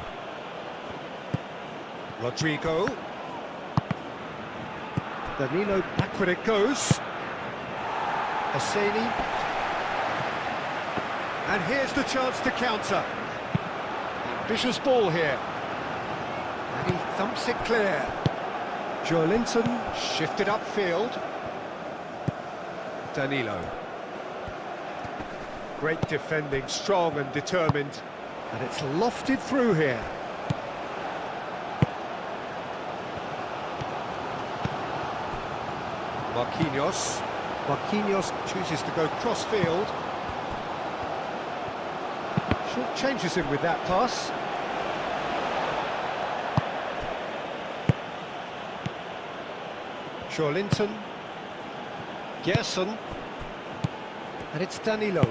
Rodrigo. Danilo, backward it goes. Hosseini. And here's the chance to counter. Ambitious ball here. And he thumps it clear. Linton shifted upfield. Danilo. Great defending, strong and determined. And it's lofted through here. Marquinhos chooses to go cross-field. Short changes him with that pass. Linton. Gerson. And it's Danilo.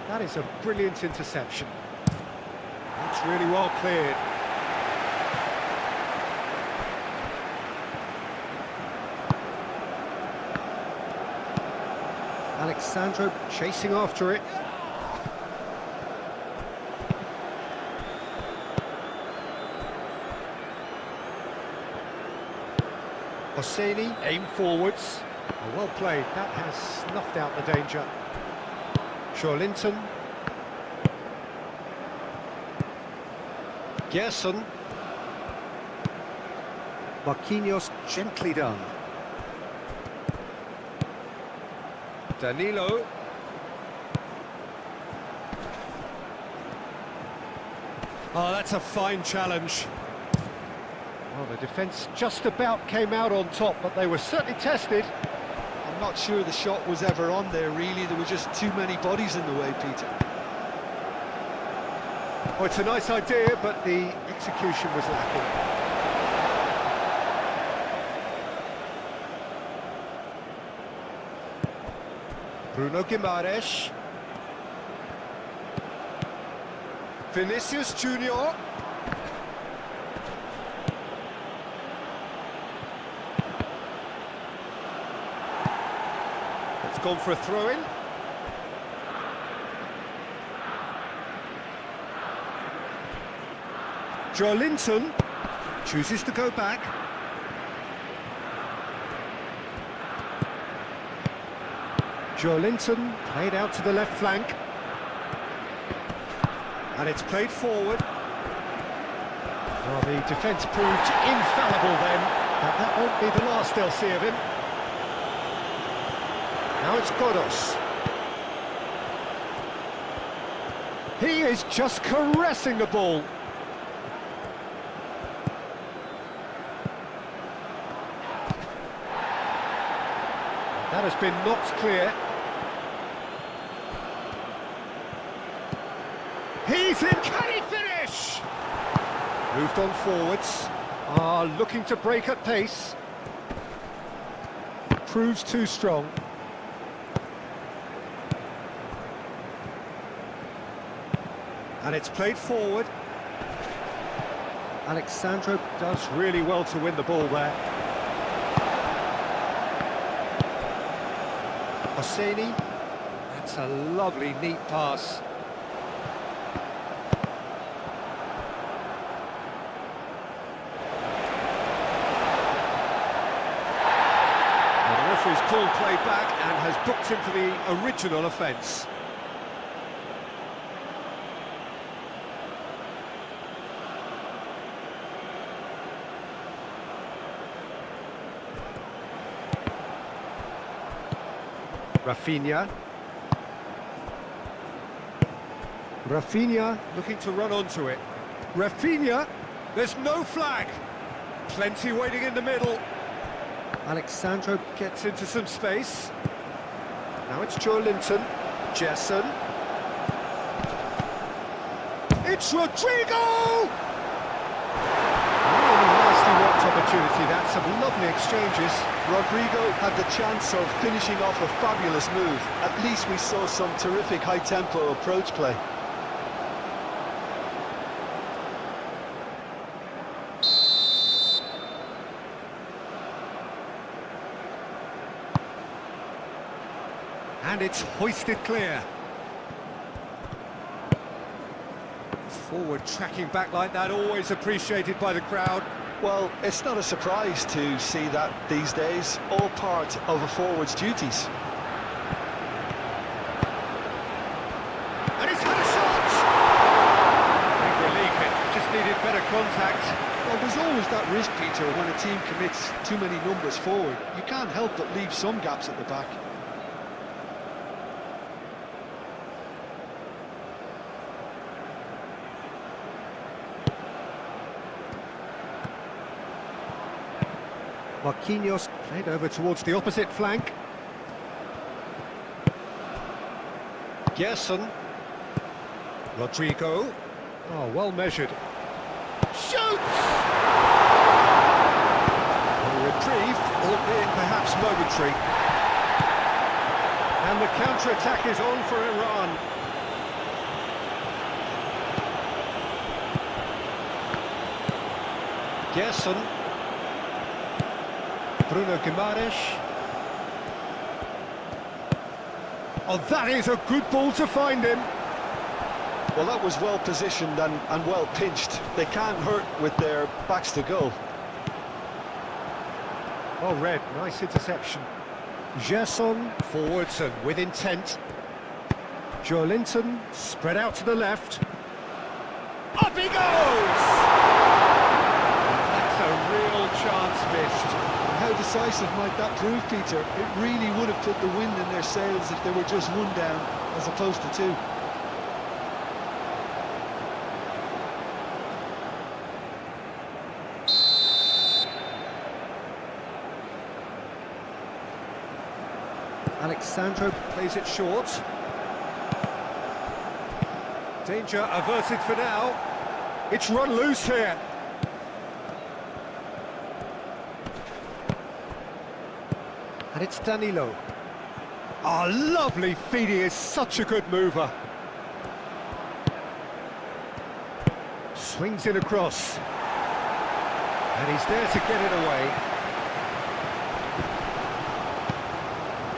That is a brilliant interception. That's really well cleared. Alexandro chasing after it. Hosseini, aim forwards. Oh, well played, that has snuffed out the danger. Linton. Gerson. Marquinhos, gently done. Danilo. Oh, that's a fine challenge. Well, the defence just about came out on top, but they were certainly tested. I'm not sure the shot was ever on there, really. There were just too many bodies in the way, Peter. Well, it's a nice idea, but the execution was lacking. Bruno Guimaraes. Vinicius Junior. gone for a throw-in. Joelinton chooses to go back. Joelinton played out to the left flank. And it's played forward. Well, the defence proved infallible then, but that won't be the last they'll see of him. Now it's Godos. He is just caressing the ball. That has been knocked clear. He's in, can he finish? Moved on forwards, looking to break at pace. Proves too strong. And it's played forward. Alexandro does really well to win the ball there. Hosseini, that's a lovely, neat pass. The referee's pulled play back and has booked him for the original offence. Rafinha. Rafinha looking to run onto it. Rafinha, there's no flag. Plenty waiting in the middle. Alexandro gets into some space. Now it's Joelinton. Jesson. It's Rodrigo! Opportunity, that's some lovely exchanges. Rodrigo had the chance of finishing off a fabulous move. At least we saw some terrific high-tempo approach play. And it's hoisted clear. Forward tracking back like that, always appreciated by the crowd. Well, it's not a surprise to see that these days, all part of a forward's duties. And he's had a shot! Big relief, it just needed better contact. Well, there's always that risk, Peter, when a team commits too many numbers forward. You can't help but leave some gaps at the back. Marquinhos played over towards the opposite flank. Gerson. Rodrigo. Oh, well measured. Shoots! A reprieve, albeit perhaps momentary. And the counter-attack is on for Iran. Gerson. Bruno Guimaraes. Oh, that is a good ball to find him. Well, that was well positioned and well pinched. They can't hurt with their backs to goal. Oh, Red, nice interception. Gerson forwards and with intent. Joelinton spread out to the left. Up he goes! That's a real chance missed. How decisive might that prove, Peter? It really would have put the wind in their sails if they were just one down, as opposed to two. Alexandro plays it short. Danger averted for now. It's run loose here. And it's Danilo. Oh, lovely feed, he is such a good mover. Swings in across. And he's there to get it away.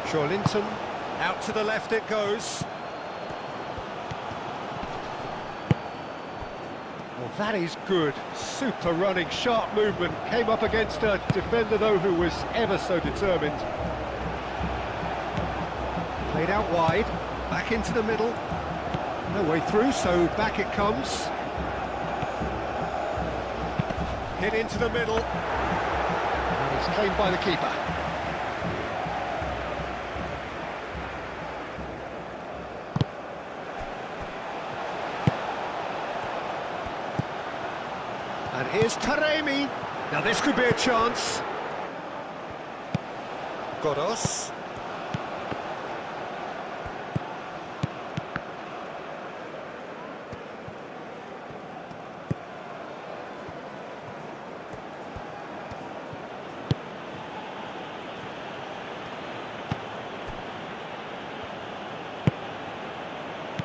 Joelinton Out to the left it goes. Well, that is good. Super running, sharp movement. Came up against a defender, though, who was ever so determined. Played out wide, back into the middle. No way through, so back it comes. Hit into the middle. And it's claimed by the keeper. And here's Taremi. Now this could be a chance. Godos.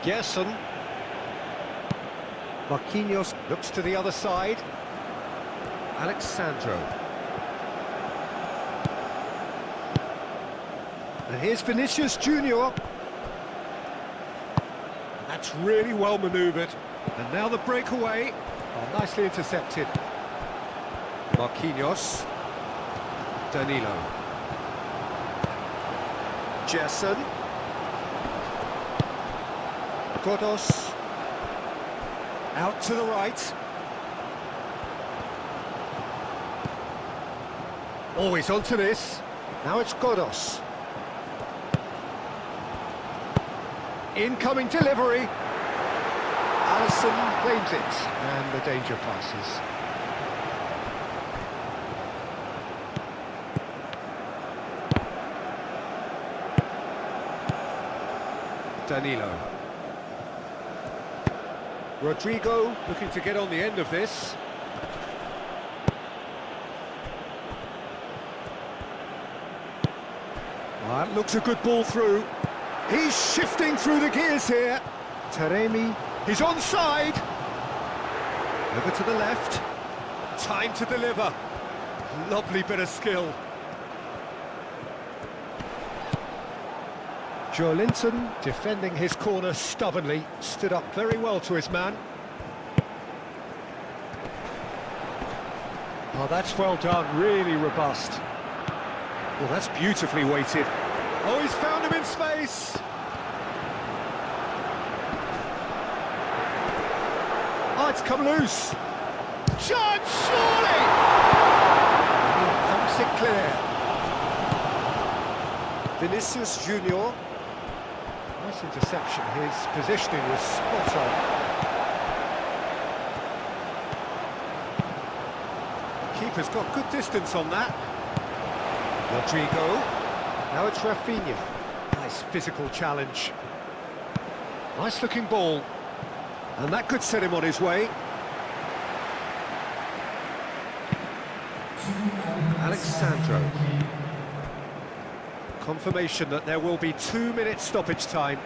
Gerson. Marquinhos looks to the other side. Alexandro. And here's Vinicius Junior. That's really well manoeuvred. And now the breakaway. Oh, nicely intercepted. Marquinhos. Danilo. Gerson. Godos. Out to the right. Always onto this. Now it's Godos. Incoming delivery. Alisson claims it, and the danger passes. Danilo. Rodrigo looking to get on the end of this. Well, that looks a good ball through. He's shifting through the gears here. Taremi, he's onside. Over to the left. Time to deliver. Lovely bit of skill. Joelinton defending his corner stubbornly, stood up very well to his man. Oh, that's well done, really robust. Well, that's beautifully weighted. Oh, he's found him in space! Oh, it's come loose! Chance, surely! Thumps it clear. Vinicius Junior. Nice interception, his positioning was spot on. Keeper's got good distance on that. Rodrigo. Now it's Rafinha. Nice physical challenge. Nice looking ball. And that could set him on his way. Alexandro. Confirmation that there will be 2 minutes stoppage time.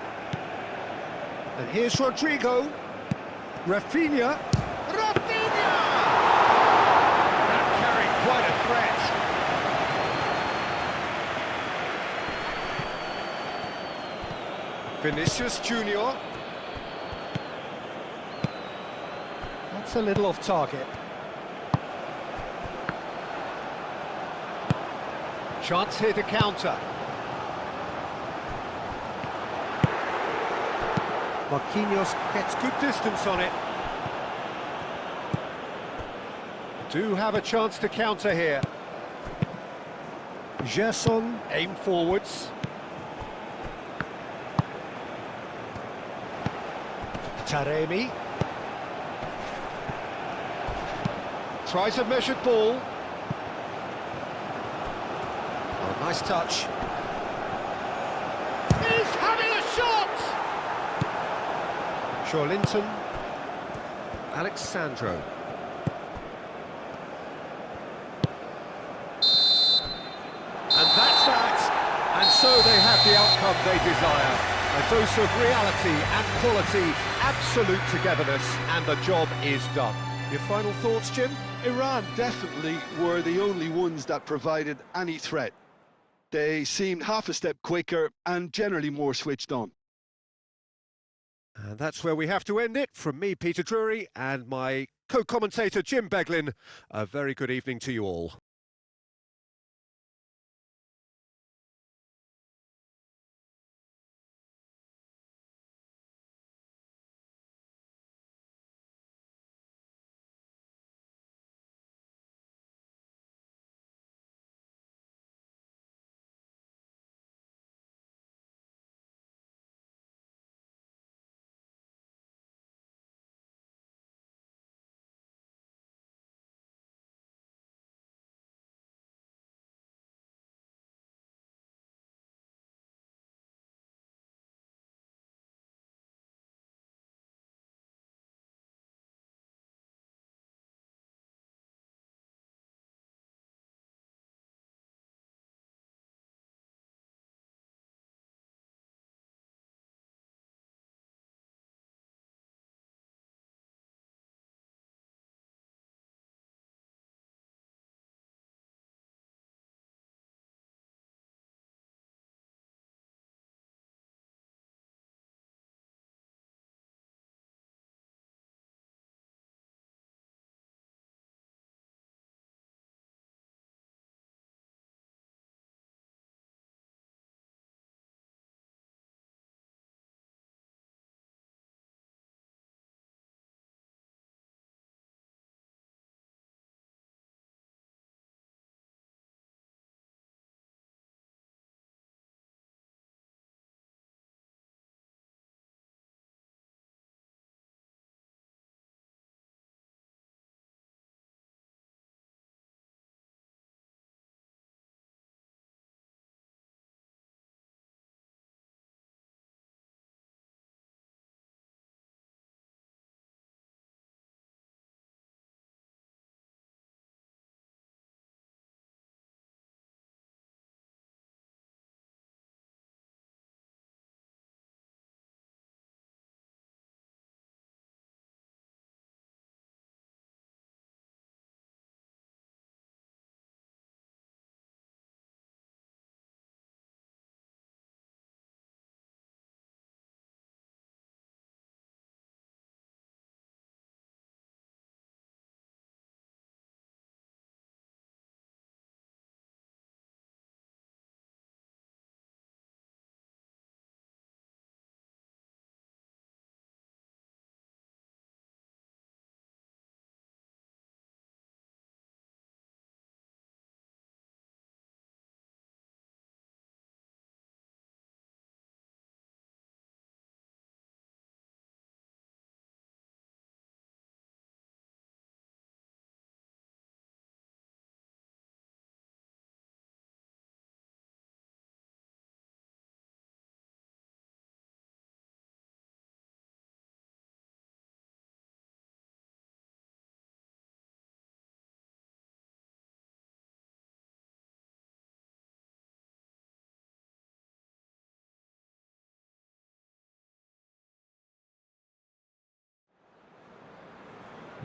And here's Rodrigo. Rafinha. Rafinha! That carried quite a threat. Vinicius Junior. That's a little off target. Chance here to counter. Marquinhos gets good distance on it. Do have a chance to counter here. Gerson, aim forwards. Taremi. Tries a measured ball. Oh, nice touch. He's having a shot! Joelinton. Alexandro. And that's that. And so they have the outcome they desire. A dose of reality and quality, absolute togetherness, and the job is done. Your final thoughts, Jim? Iran definitely were the only ones that provided any threat. They seemed half a step quicker and generally more switched on. And that's where we have to end it. From me, Peter Drury, and my co-commentator, Jim Beglin. A very good evening to you all.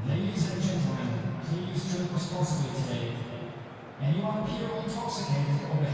Ladies and gentlemen, please drink responsibly today. Anyone appear intoxicated or behaving